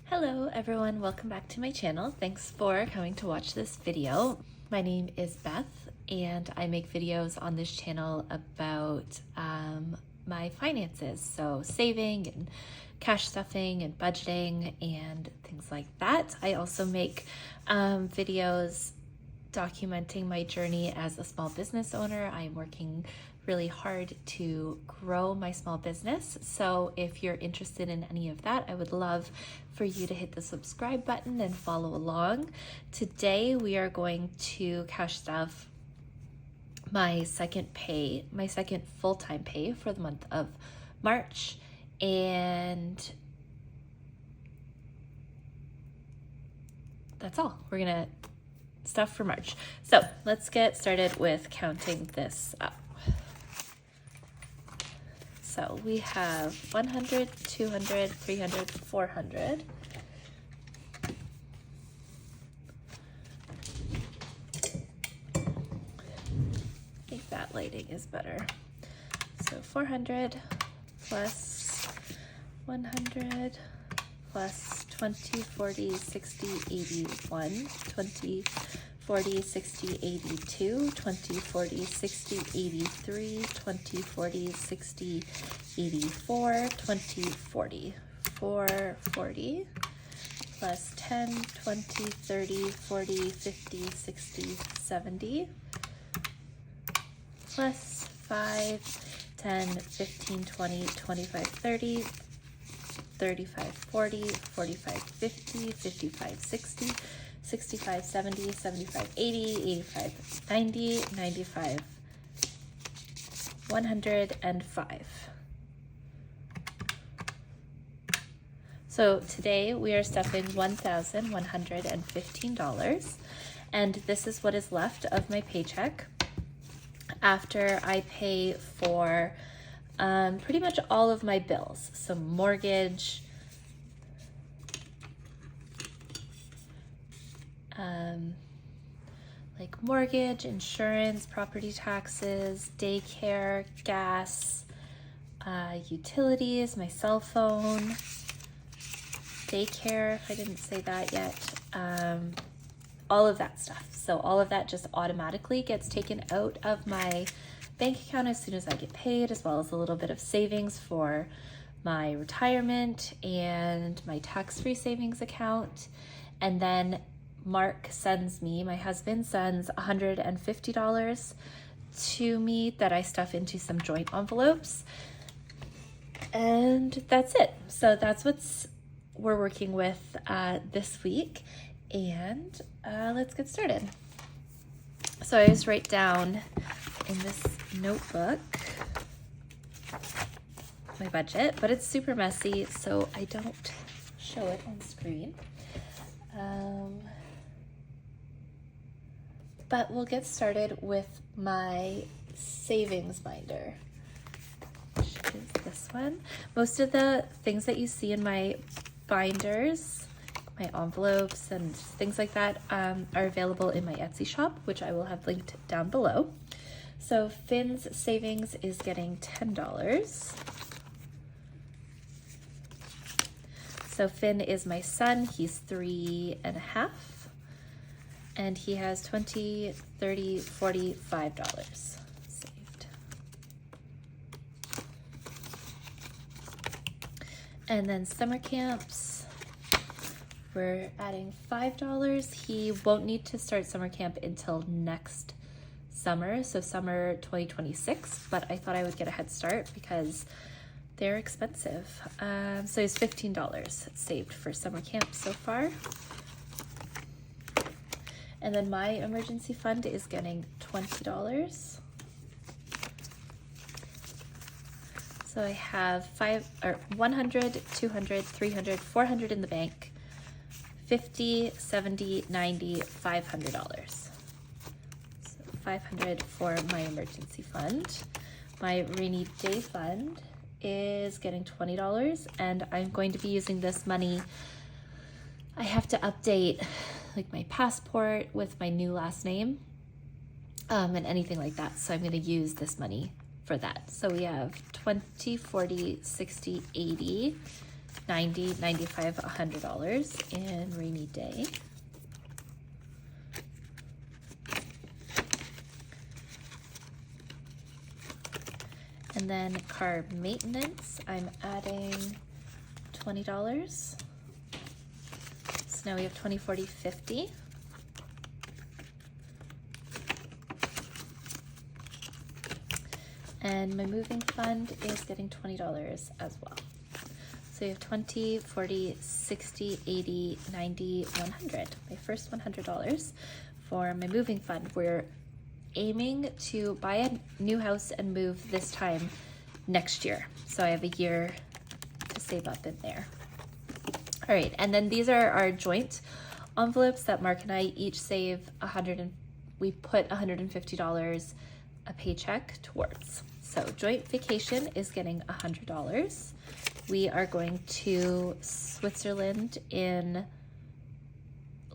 Hello everyone, welcome back to my channel. Thanks for coming to watch this video. My name is Beth and I make videos on this channel about my finances, so saving and cash stuffing and budgeting and things like that. I also make videos documenting my journey as a small business owner. I'm working really hard to grow my small business. So if you're interested in any of that, I would love for you to hit the subscribe button and follow along. Today we are going to cash stuff my second full-time pay for the month of March, and that's all. We're gonna stuff for March. So let's get started with counting this up. So we have 100, 200, 300, 400. I think that lighting is better. So 400 plus 100 plus 20, 40, 60, 81, 20, 40, 60, 82, 20, 40, 60, 83, 20, 40, 60, 84, 20, 40, 440 plus 10, 20, 30, 40, 50, 60, 70 plus 5, 10, 15, 20, 25, 30, 35, 40, 45, 50, 55, 60, 65, 70, 75, 80, 85, 90, 95, 105. So today we are stuffing $1,115, and this is what is left of my paycheck after I pay for pretty much all of my bills. So mortgage, like mortgage, insurance, property taxes, daycare, gas, utilities, my cell phone, daycare, if I didn't say that yet, all of that stuff. So all of that just automatically gets taken out of my bank account as soon as I get paid, as well as a little bit of savings for my retirement and my tax-free savings account. And then Mark sends me, my husband sends $150 to me that I stuff into some joint envelopes. And that's it. So that's what we're working with this week. And let's get started. So I just write down in this notebook my budget, but it's super messy, so I don't show it on screen. But we'll get started with my savings binder, which is this one. Most of the things that you see in my binders, my envelopes and things like that, are available in my Etsy shop, which I will have linked down below. So Finn's savings is getting $10. So Finn is my son, he's 3.5. And he has $20, $30, $45 saved. And then summer camps, we're adding $5. He won't need to start summer camp until next summer, so summer 2026, but I thought I would get a head start because they're expensive. So it's $15 saved for summer camp so far. And then my emergency fund is getting $20. So I have 100, 200, 300, 400 in the bank, 50, 70, 90, $500. So 500 for my emergency fund. My rainy day fund is getting $20, and I'm going to be using this money. I have to update like my passport with my new last name and anything like that. So I'm going to use this money for that. So we have 20, 40, 60, 80, $90, $95, $100 in rainy day. And then car maintenance, I'm adding $20. So now we have 20, 40, 50. And my moving fund is getting $20 as well. So you have 20, 40, 60, 80, 90, 100. My first $100 for my moving fund. We're aiming to buy a new house and move this time next year. So I have a year to save up in there. All right, and then these are our joint envelopes that Mark and I each save we put $150 a paycheck towards. So joint vacation is getting $100. We are going to Switzerland in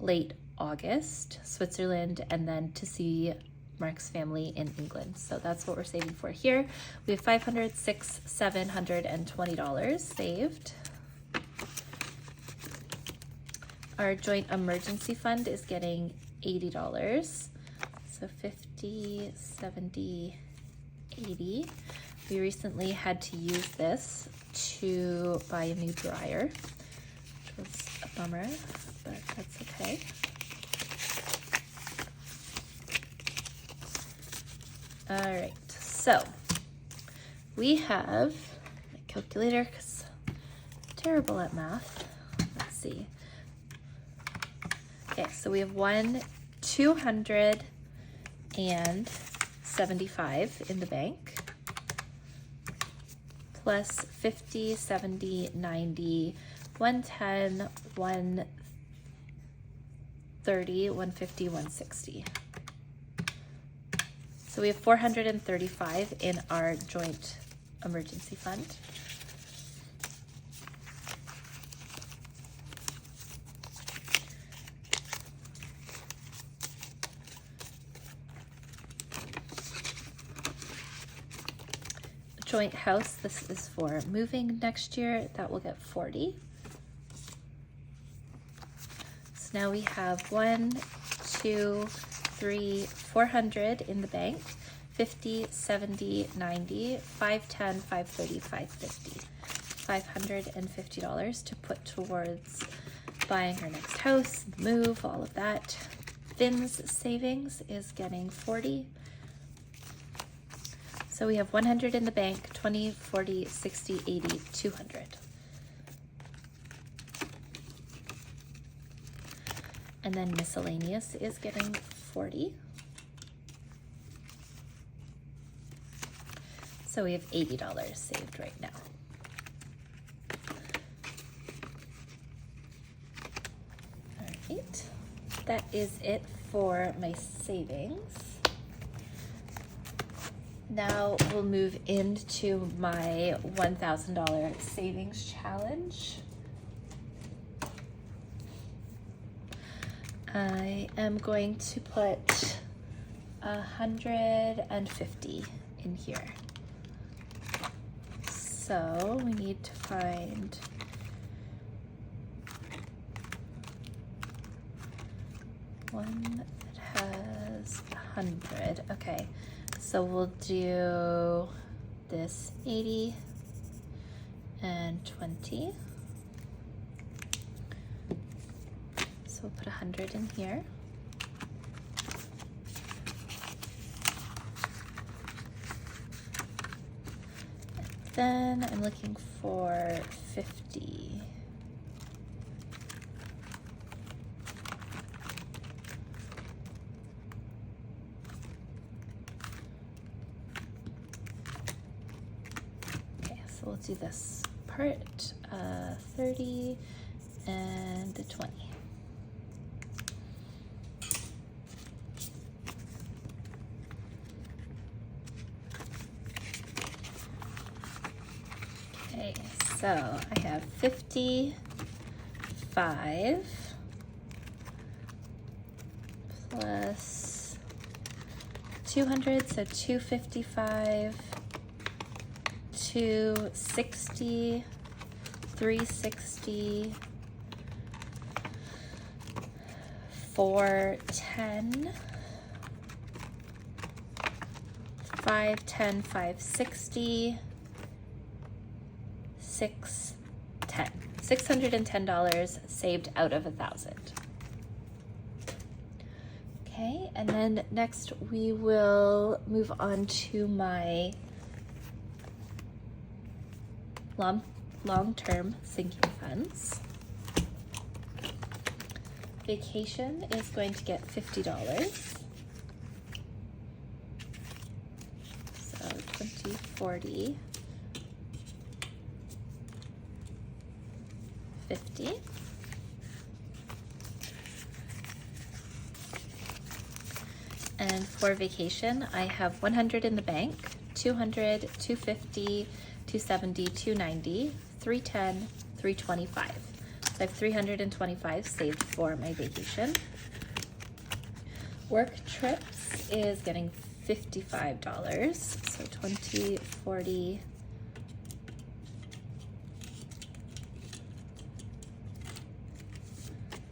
late August, and then to see Mark's family in England. So that's what we're saving for here. We have $500, $600, $720 saved. Our joint emergency fund is getting $80. So 50, 70, 80. We recently had to use this to buy a new dryer, which was a bummer, but that's okay. All right, so we have my calculator because I'm terrible at math. Let's see. Okay, so we have 275 in the bank, plus 50, 70, 90, 110, 130, 150, 160. So we have 435 in our joint emergency fund. Joint house, this is for moving next year, that will get 40. So now we have 400 in the bank, 50, 70, 90, 510, 530, 550. $550 to put towards buying our next house, move, all of that. Finn's savings is getting 40. So we have 100 in the bank, 20, 40, 60, 80, 200. And then miscellaneous is getting 40. So we have $80 saved right now. All right, that is it for my savings. Now we'll move into my $1,000 savings challenge. I am going to put 150 in here. So we need to find one that has 100. Okay, so we'll do this 80 and 20. So we'll put 100 in here. Then I'm looking for 50. Okay, so we'll do this part, 30 and the 20. Okay, so I have 55 plus 200, so 255, 260, $360, $410, $510, $560, $610. $610 saved out of 1,000. Okay, and then next we will move on to my long-term sinking funds. Vacation is going to get $50. So 20, 40, 50. And for vacation, I have 100 in the bank, 200, 250, 270, 290, 310, 325. So I have 325 saved for my vacation. Work trips is getting $55. So 20, 40,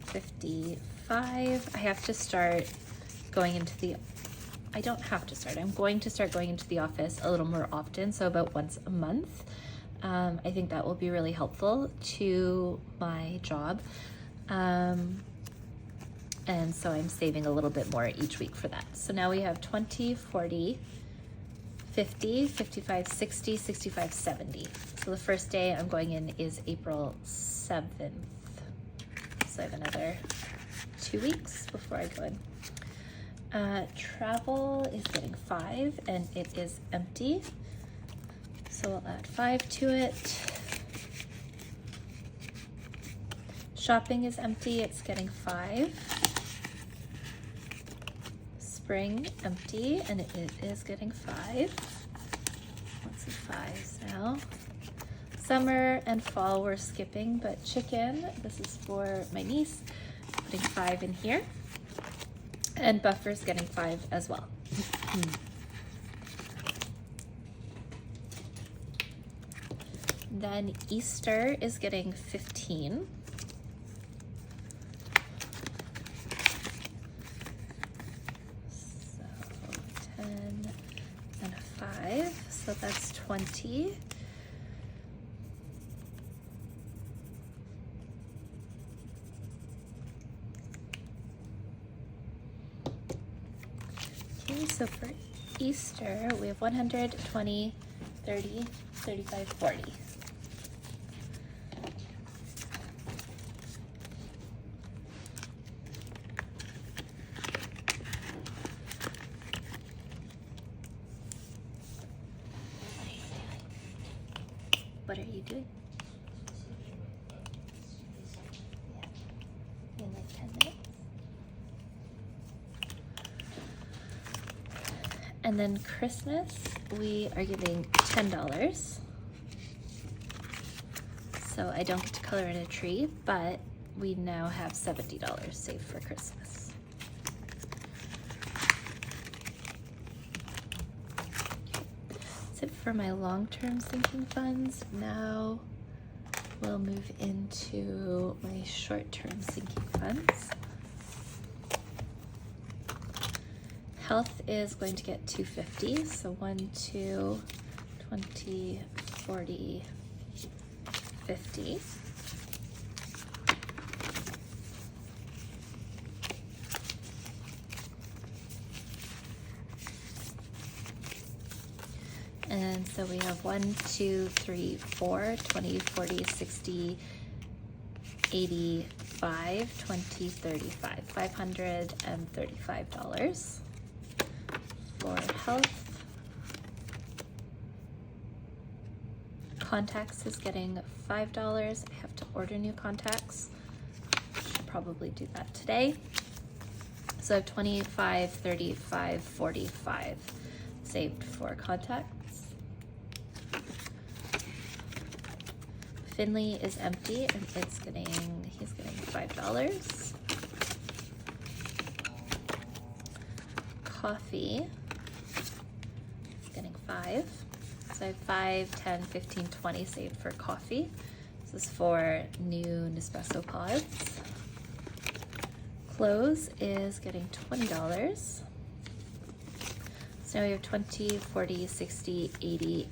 55. I have to start going into the, I don't have to start, I'm going to start going into the office a little more often, so about once a month. I think that will be really helpful to my job. And so I'm saving a little bit more each week for that. So now we have 20, 40, 50, 55, 60, 65, 70. So the first day I'm going in is April 7th. So I have another 2 weeks before I go in. Travel is getting 5 and it is empty. So we'll add 5 to it. Shopping is empty, it's getting 5. Spring, empty, and it is getting 5. Lots of 5s now. Summer and fall we're skipping, but chicken, this is for my niece, putting 5 in here. And buffer's getting 5 as well. Then Easter is getting 15. So 10 and a 5, so that's 20. Okay, so for Easter, we have 100, 20, 30, 35, 40. What are you doing? Yeah, in like 10 minutes. And then Christmas, we are giving $10. So I don't get to color in a tree, but we now have $70 saved for Christmas. That's it for my long-term sinking funds. Now we'll move into my short-term sinking funds. Health is going to get $250, so 1, 2, 20, 40, 50. And so we have 1, 2, 3, 4, 20, 40, 60, 85, 20, 35, $535 for health. Contacts is getting $5. I have to order new contacts. Should probably do that today. So I have 25, 35, 45 saved for contacts. Finley is empty and he's getting $5. Coffee is getting 5. So I have 5, 10, 15, 20 saved for coffee. This is for new Nespresso pods. Clothes is getting $20. So now we have 20, 40, 60, 80,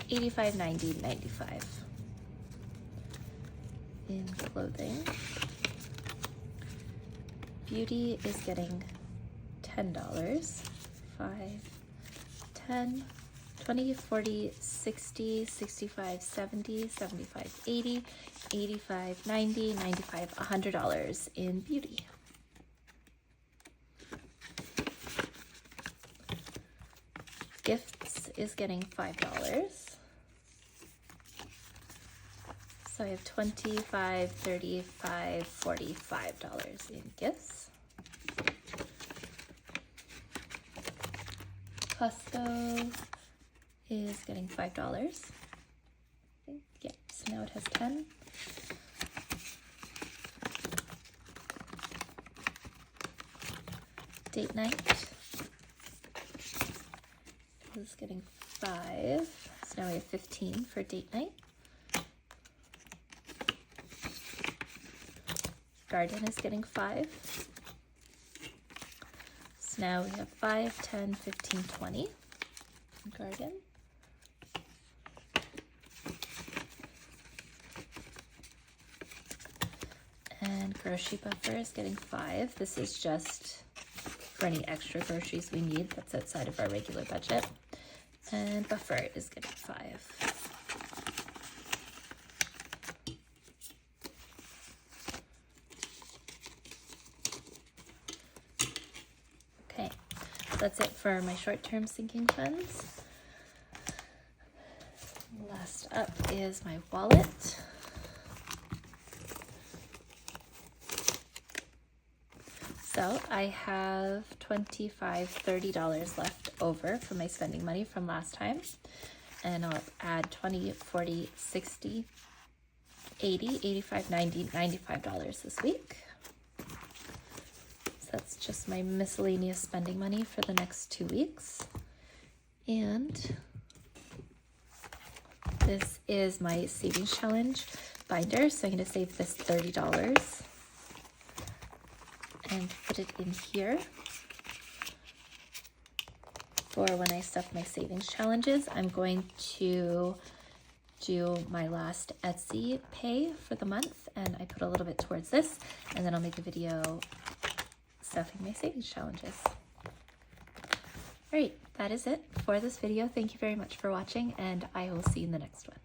85, 90, 95 in clothing. Beauty is getting $10. 5, 10, 20, 40, 60, 65, 70, 75, 80, 85, 90, 95, $100 in beauty. Gifts is getting $5. So I have $25, $35, $45 in gifts. Costco is getting $5. Yeah, so now it has 10. Date night is getting 5. So now we have 15 for date night. Garden is getting 5. So now we have 5, 10, 15, 20 in Garden. And grocery buffer is getting 5. This is just for any extra groceries we need that's outside of our regular budget. And buffer is getting 5. Okay, that's it for my short-term sinking funds. Last up is my wallet. So I have $25, $30 left over for my spending money from last time. And I'll add 20, 40, 60, 80, 85, 90, $95 this week. So that's just my miscellaneous spending money for the next 2 weeks. And this is my savings challenge binder. So I'm going to save this $30 and put it in here for when I stuff my savings challenges. I'm going to do my last Etsy pay for the month, and I put a little bit towards this, and then I'll make a video stuffing my savings challenges. All right, that is it for this video. Thank you very much for watching, and I will see you in the next one.